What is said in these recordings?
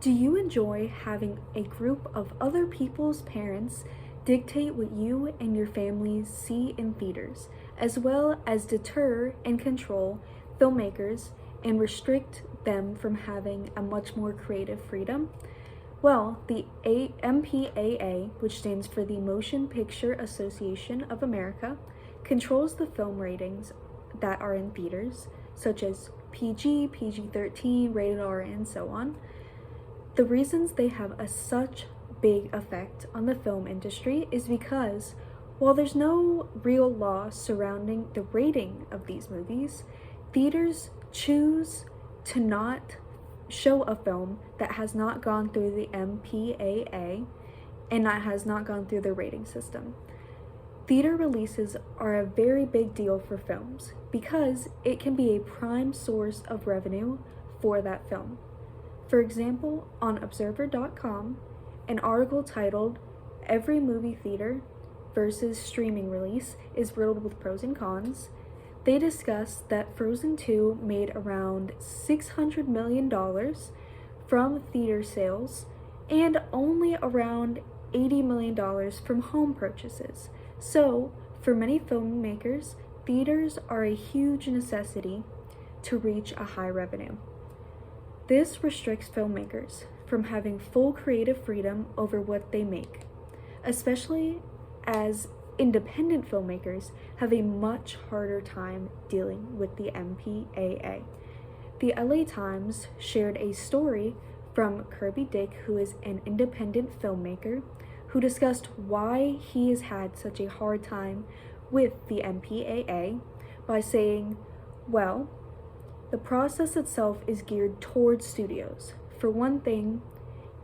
Do you enjoy having a group of other people's parents dictate what you and your families see in theaters, as well as deter and control filmmakers and restrict them from having a much more creative freedom? Well, the MPAA, which stands for the Motion Picture Association of America, controls the film ratings that are in theaters, such as PG, PG-13, rated R, and so on. The reasons they have such big effect on the film industry is because while there's no real law surrounding the rating of these movies, theaters choose to not show a film that has not gone through the MPAA and that has not gone through the rating system. Theater releases are a very big deal for films because it can be a prime source of revenue for that film. For example, on Observer.com, an article titled "Every Movie Theater versus Streaming Release is Riddled with Pros and Cons," they discussed that Frozen 2 made around $600 million from theater sales and only around $80 million from home purchases. So, for many filmmakers, theaters are a huge necessity to reach a high revenue. This restricts filmmakers from having full creative freedom over what they make, especially as independent filmmakers have a much harder time dealing with the MPAA. The LA Times shared a story from Kirby Dick, who is an independent filmmaker, who discussed why he has had such a hard time with the MPAA by saying, well, the process itself is geared towards studios. For one thing,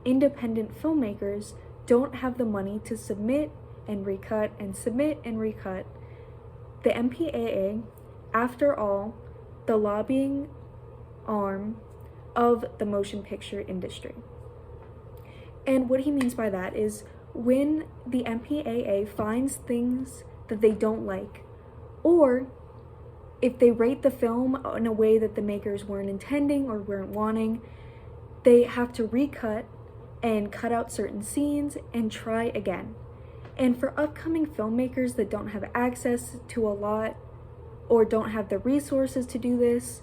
independent filmmakers don't have the money to submit and recut and submit and recut. The MPAA, after all, the lobbying arm of the motion picture industry. And what he means by that is when the MPAA finds things that they don't like, or if they rate the film in a way that the makers weren't intending or weren't wanting, they have to recut and cut out certain scenes and try again. And for upcoming filmmakers that don't have access to a lot or don't have the resources to do this,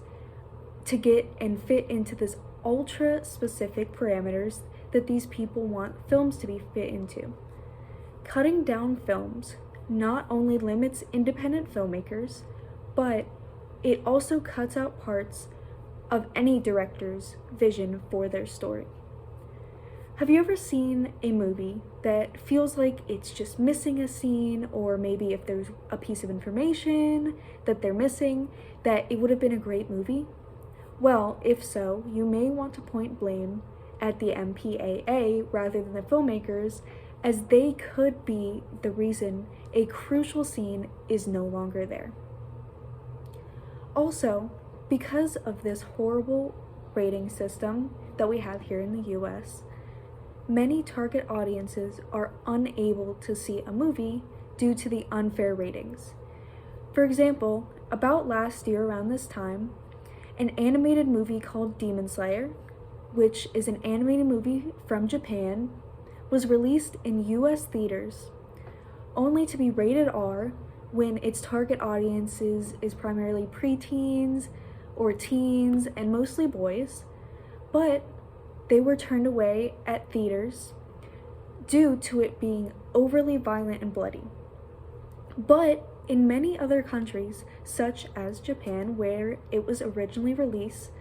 to get and fit into this ultra specific parameters that these people want films to be fit into. Cutting down films not only limits independent filmmakers, but it also cuts out parts of any director's vision for their story. Have you ever seen a movie that feels like it's just missing a scene, or maybe if there's a piece of information that they're missing, that it would have been a great movie? Well, if so, you may want to point blame at the MPAA rather than the filmmakers, as they could be the reason a crucial scene is no longer there. Also, because of this horrible rating system that we have here in the US, many target audiences are unable to see a movie due to the unfair ratings. For example, about last year around this time, an animated movie called Demon Slayer, which is an animated movie from Japan, was released in US theaters only to be rated R when its target audiences is primarily preteens or teens and mostly boys, but they were turned away at theaters due to it being overly violent and bloody. But in many other countries, such as Japan, where it was originally released,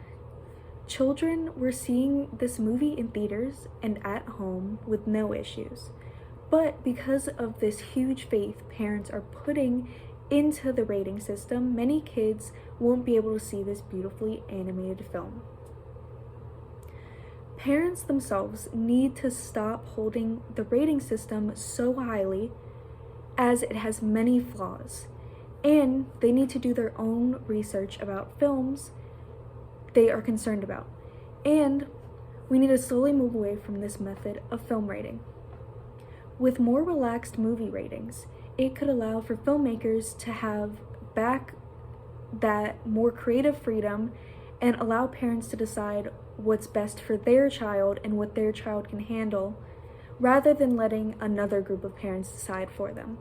children were seeing this movie in theaters and at home with no issues. But because of this huge faith parents are putting into the rating system, many kids won't be able to see this beautifully animated film. Parents themselves need to stop holding the rating system so highly, as it has many flaws, and they need to do their own research about films they are concerned about. And we need to slowly move away from this method of film rating. With more relaxed movie ratings, it could allow for filmmakers to have back that more creative freedom and allow parents to decide what's best for their child and what their child can handle, rather than letting another group of parents decide for them.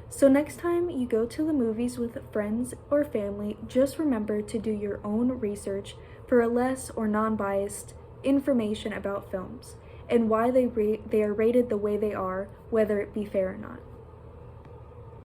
So next time you go to the movies with friends or family, just remember to do your own research for a less or non-biased information about films and why they are rated the way they are, whether it be fair or not.